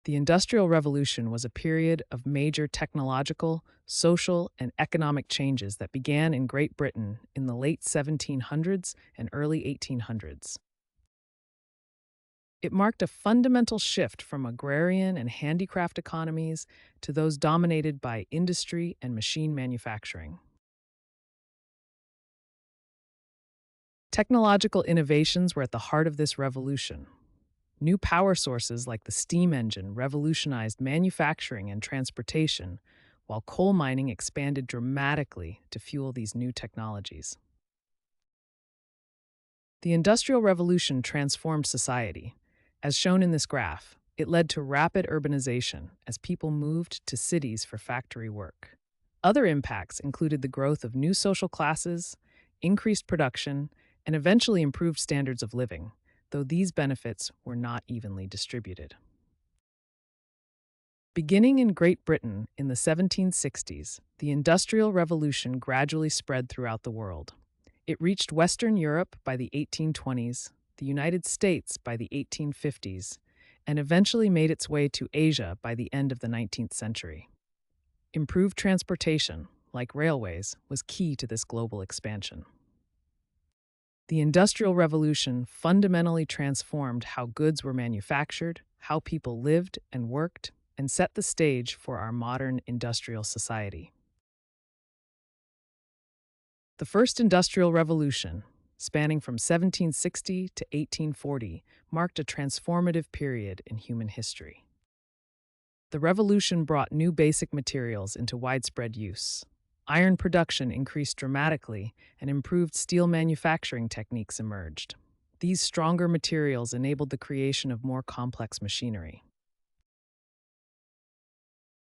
The Industrial Revolution was a period of major technological, social, and economic changes that began in Great Britain in the late 1700s and early 1800s. It marked a fundamental shift from agrarian and handicraft economies to those dominated by industry and machine manufacturing. Technological innovations were at the heart of this revolution. New power sources like the steam engine revolutionized manufacturing and transportation, while coal mining expanded dramatically to fuel these new technologies. The Industrial Revolution transformed society. As shown in this graph, it led to rapid urbanization as people moved to cities for factory work. Other impacts included the growth of new social classes, increased production, and eventually improved standards of living, though these benefits were not evenly distributed. Beginning in Great Britain in the 1760s, the Industrial Revolution gradually spread throughout the world. It reached Western Europe by the 1820s, the United States by the 1850s, and eventually made its way to Asia by the end of the 19th century. Improved transportation, like railways, was key to this global expansion. The Industrial Revolution fundamentally transformed how goods were manufactured, how people lived and worked, and set the stage for our modern industrial society. The First Industrial Revolution, spanning from 1760 to 1840, marked a transformative period in human history. The revolution brought new basic materials into widespread use. Iron production increased dramatically, and improved steel manufacturing techniques emerged. These stronger materials enabled the creation of more complex machinery.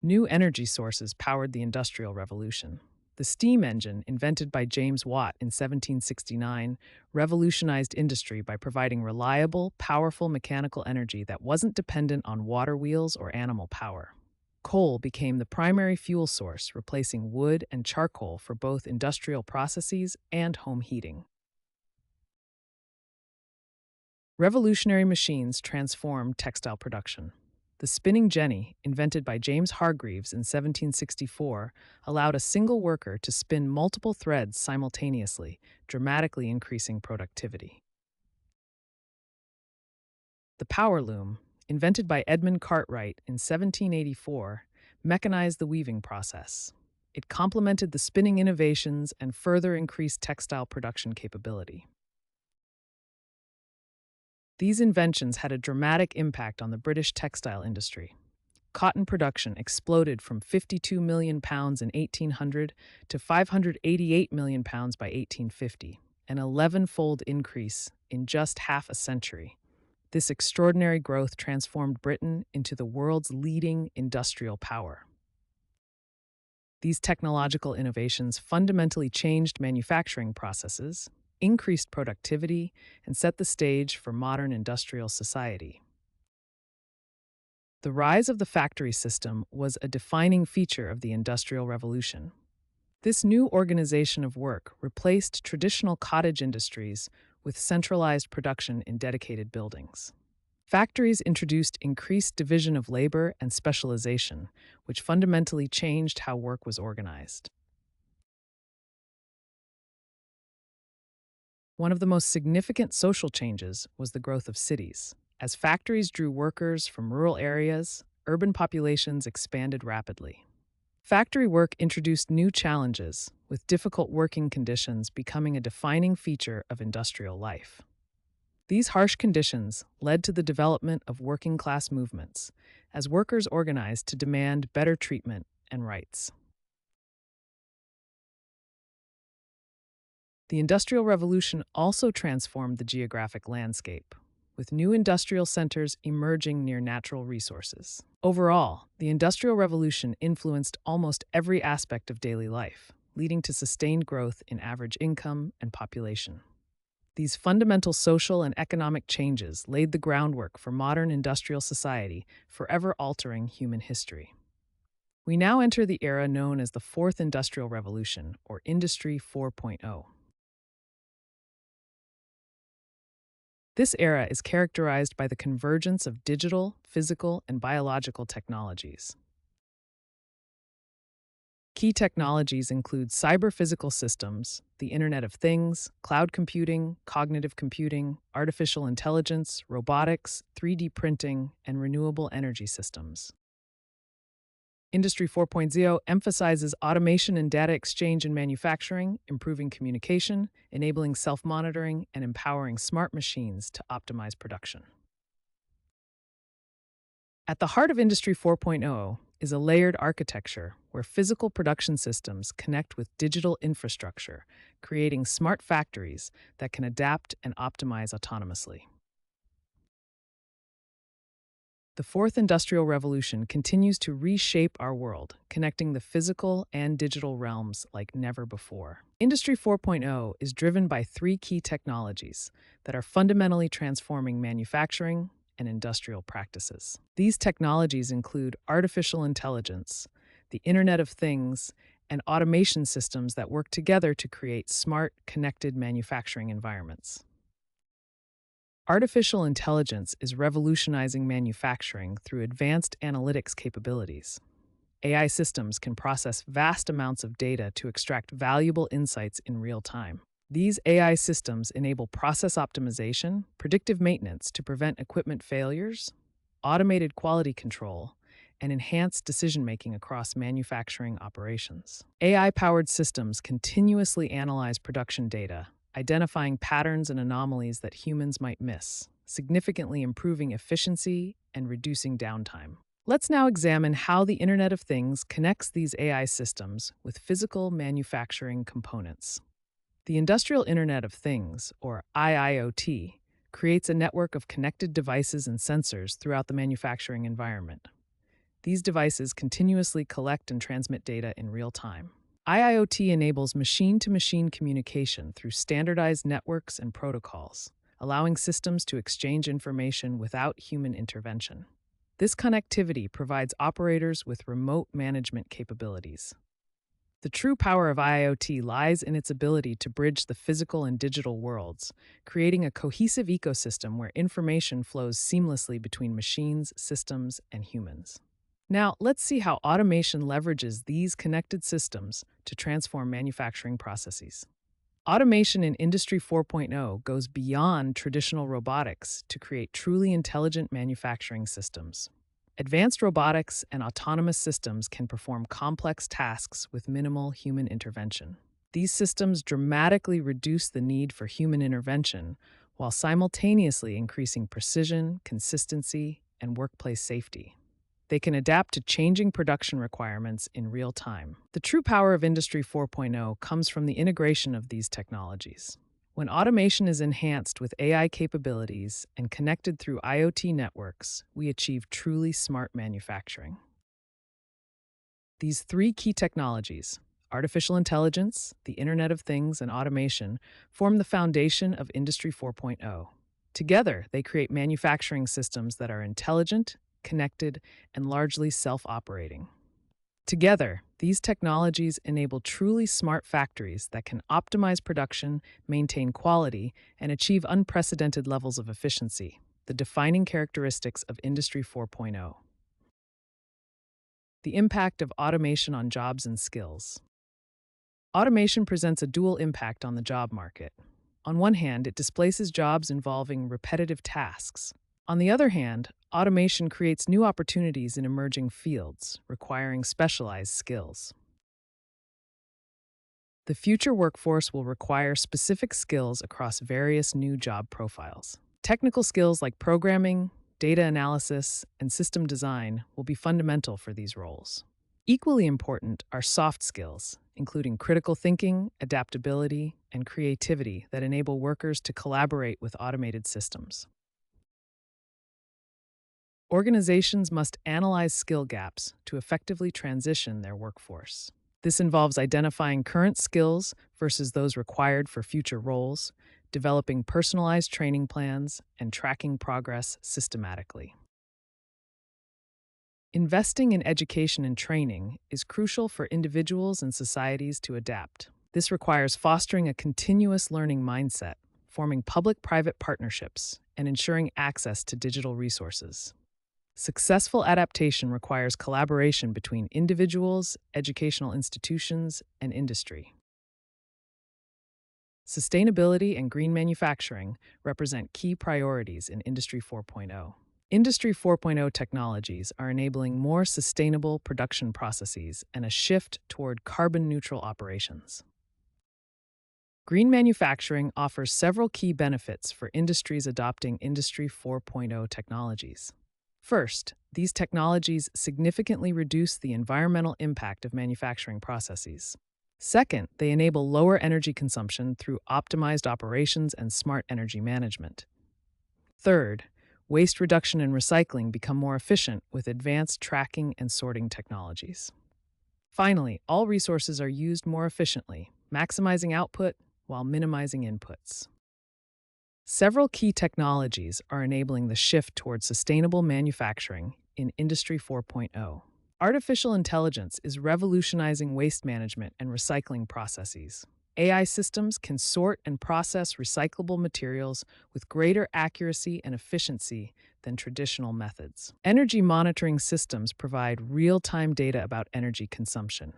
New energy sources powered the Industrial Revolution. The steam engine, invented by James Watt in 1769, revolutionized industry by providing reliable, powerful mechanical energy that wasn't dependent on water wheels or animal power. Coal became the primary fuel source, replacing wood and charcoal for both industrial processes and home heating. Revolutionary machines transformed textile production. The spinning jenny, invented by James Hargreaves in 1764, allowed a single worker to spin multiple threads simultaneously, dramatically increasing productivity. The power loom, invented by Edmund Cartwright in 1784, mechanized the weaving process. It complemented the spinning innovations and further increased textile production capability. These inventions had a dramatic impact on the British textile industry. Cotton production exploded from 52 million pounds in 1800 to 588 million pounds by 1850, an 11-fold increase in just half a century. This extraordinary growth transformed Britain into the world's leading industrial power. These technological innovations fundamentally changed manufacturing processes, increased productivity, and set the stage for modern industrial society. The rise of the factory system was a defining feature of the Industrial Revolution. This new organization of work replaced traditional cottage industries with centralized production in dedicated buildings. Factories introduced increased division of labor and specialization, which fundamentally changed how work was organized. One of the most significant social changes was the growth of cities. As factories drew workers from rural areas, urban populations expanded rapidly. Factory work introduced new challenges, with difficult working conditions becoming a defining feature of industrial life. These harsh conditions led to the development of working-class movements, as workers organized to demand better treatment and rights. The Industrial Revolution also transformed the geographic landscape, with new industrial centers emerging near natural resources. Overall, the Industrial Revolution influenced almost every aspect of daily life, leading to sustained growth in average income and population. These fundamental social and economic changes laid the groundwork for modern industrial society, forever altering human history. We now enter the era known as the Fourth Industrial Revolution, or Industry 4.0. This era is characterized by the convergence of digital, physical, and biological technologies. Key technologies include cyber-physical systems, the Internet of Things, cloud computing, cognitive computing, artificial intelligence, robotics, 3D printing, and renewable energy systems. Industry 4.0 emphasizes automation and data exchange in manufacturing, improving communication, enabling self-monitoring, and empowering smart machines to optimize production. At the heart of Industry 4.0 is a layered architecture where physical production systems connect with digital infrastructure, creating smart factories that can adapt and optimize autonomously. The fourth industrial revolution continues to reshape our world, connecting the physical and digital realms like never before. Industry 4.0 is driven by three key technologies that are fundamentally transforming manufacturing and industrial practices. These technologies include artificial intelligence, the Internet of Things, and automation systems that work together to create smart, connected manufacturing environments. Artificial intelligence is revolutionizing manufacturing through advanced analytics capabilities. AI systems can process vast amounts of data to extract valuable insights in real time. These AI systems enable process optimization, predictive maintenance to prevent equipment failures, automated quality control, and enhanced decision-making across manufacturing operations. AI-powered systems continuously analyze production data, identifying patterns and anomalies that humans might miss, significantly improving efficiency and reducing downtime. Let's now examine how the Internet of Things connects these AI systems with physical manufacturing components. The Industrial Internet of Things, or IIoT, creates a network of connected devices and sensors throughout the manufacturing environment. These devices continuously collect and transmit data in real time. IIoT enables machine-to-machine communication through standardized networks and protocols, allowing systems to exchange information without human intervention. This connectivity provides operators with remote management capabilities. The true power of IIoT lies in its ability to bridge the physical and digital worlds, creating a cohesive ecosystem where information flows seamlessly between machines, systems, and humans. Now, let's see how automation leverages these connected systems to transform manufacturing processes. Automation in Industry 4.0 goes beyond traditional robotics to create truly intelligent manufacturing systems. Advanced robotics and autonomous systems can perform complex tasks with minimal human intervention. These systems dramatically reduce the need for human intervention while simultaneously increasing precision, consistency, and workplace safety. They can adapt to changing production requirements in real time. The true power of Industry 4.0 comes from the integration of these technologies. When automation is enhanced with AI capabilities and connected through IoT networks, we achieve truly smart manufacturing. These three key technologies, artificial intelligence, the Internet of Things, and automation, form the foundation of Industry 4.0. Together, they create manufacturing systems that are intelligent, connected, and largely self-operating. Together, these technologies enable truly smart factories that can optimize production, maintain quality, and achieve unprecedented levels of efficiency, the defining characteristics of Industry 4.0. The impact of automation on jobs and skills. Automation presents a dual impact on the job market. On one hand, it displaces jobs involving repetitive tasks. On the other hand, automation creates new opportunities in emerging fields, requiring specialized skills. The future workforce will require specific skills across various new job profiles. Technical skills like programming, data analysis, and system design will be fundamental for these roles. Equally important are soft skills, including critical thinking, adaptability, and creativity that enable workers to collaborate with automated systems. Organizations must analyze skill gaps to effectively transition their workforce. This involves identifying current skills versus those required for future roles, developing personalized training plans, and tracking progress systematically. Investing in education and training is crucial for individuals and societies to adapt. This requires fostering a continuous learning mindset, forming public-private partnerships, and ensuring access to digital resources. Successful adaptation requires collaboration between individuals, educational institutions, and industry. Sustainability and green manufacturing represent key priorities in Industry 4.0. Industry 4.0 technologies are enabling more sustainable production processes and a shift toward carbon neutral operations. Green manufacturing offers several key benefits for industries adopting Industry 4.0 technologies. First, these technologies significantly reduce the environmental impact of manufacturing processes. Second, they enable lower energy consumption through optimized operations and smart energy management. Third, waste reduction and recycling become more efficient with advanced tracking and sorting technologies. Finally, all resources are used more efficiently, maximizing output while minimizing inputs. Several key technologies are enabling the shift towards sustainable manufacturing in Industry 4.0. Artificial intelligence is revolutionizing waste management and recycling processes. AI systems can sort and process recyclable materials with greater accuracy and efficiency than traditional methods. Energy monitoring systems provide real-time data about energy consumption.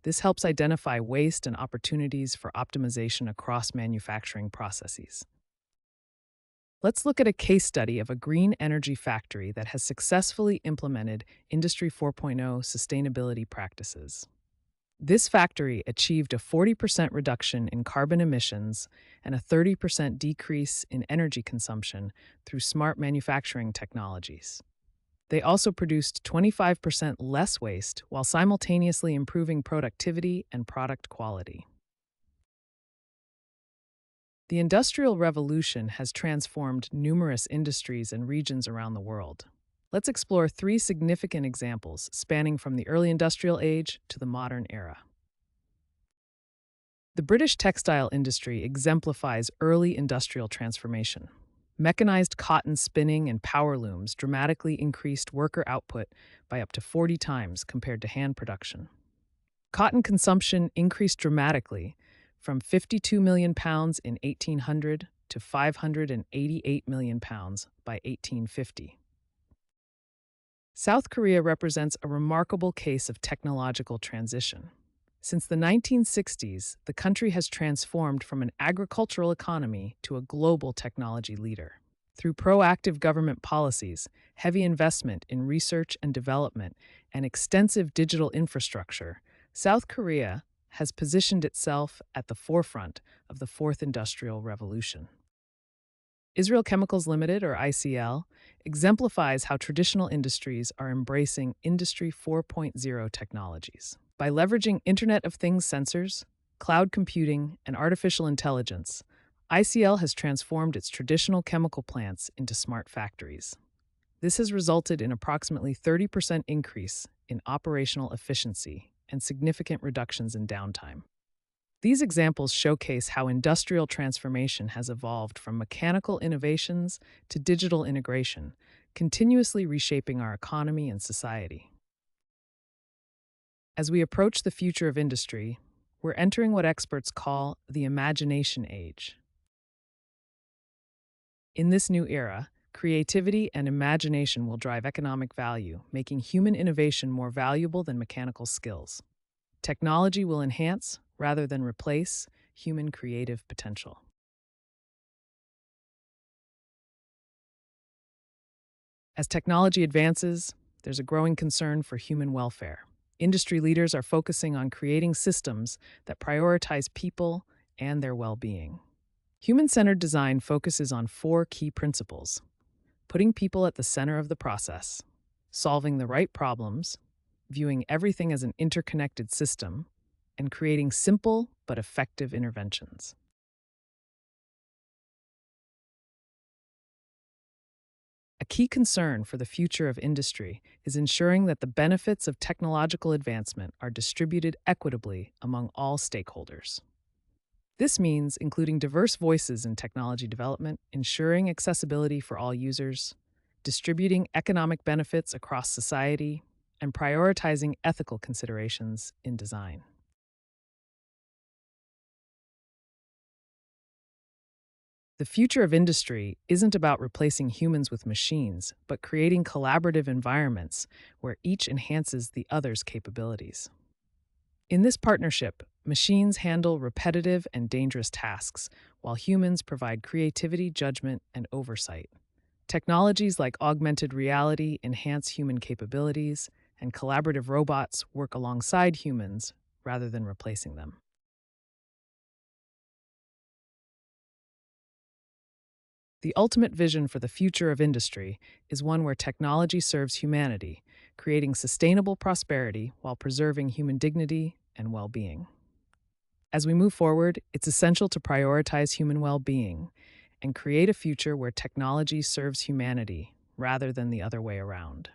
This helps identify waste and opportunities for optimization across manufacturing processes. Let's look at a case study of a green energy factory that has successfully implemented Industry 4.0 sustainability practices. This factory achieved a 40% reduction in carbon emissions and a 30% decrease in energy consumption through smart manufacturing technologies. They also produced 25% less waste while simultaneously improving productivity and product quality. The Industrial Revolution has transformed numerous industries and regions around the world. Let's explore three significant examples spanning from the early industrial age to the modern era. The British textile industry exemplifies early industrial transformation. Mechanized cotton spinning and power looms dramatically increased worker output by up to 40 times compared to hand production. Cotton consumption increased dramatically from 52 million pounds in 1800 to 588 million pounds by 1850. South Korea represents a remarkable case of technological transition. Since the 1960s, the country has transformed from an agricultural economy to a global technology leader. Through proactive government policies, heavy investment in research and development, and extensive digital infrastructure, South Korea has positioned itself at the forefront of the Fourth Industrial Revolution. Israel Chemicals Limited, or ICL, exemplifies how traditional industries are embracing Industry 4.0 technologies. By leveraging Internet of Things sensors, cloud computing, and artificial intelligence, ICL has transformed its traditional chemical plants into smart factories. This has resulted in approximately 30% increase in operational efficiency and significant reductions in downtime. These examples showcase how industrial transformation has evolved from mechanical innovations to digital integration, continuously reshaping our economy and society. As we approach the future of industry, we're entering what experts call the imagination age. In this new era, creativity and imagination will drive economic value, making human innovation more valuable than mechanical skills. Technology will enhance, rather than replace, human creative potential. As technology advances, there's a growing concern for human welfare. Industry leaders are focusing on creating systems that prioritize people and their well-being. Human-centered design focuses on four key principles: putting people at the center of the process, solving the right problems, viewing everything as an interconnected system, and creating simple but effective interventions. A key concern for the future of industry is ensuring that the benefits of technological advancement are distributed equitably among all stakeholders. This means including diverse voices in technology development, ensuring accessibility for all users, distributing economic benefits across society, and prioritizing ethical considerations in design. The future of industry isn't about replacing humans with machines, but creating collaborative environments where each enhances the other's capabilities. In this partnership, machines handle repetitive and dangerous tasks, while humans provide creativity, judgment, and oversight. Technologies like augmented reality enhance human capabilities, and collaborative robots work alongside humans rather than replacing them. The ultimate vision for the future of industry is one where technology serves humanity, creating sustainable prosperity while preserving human dignity and well being. As we move forward, it's essential to prioritize human well being and create a future where technology serves humanity rather than the other way around.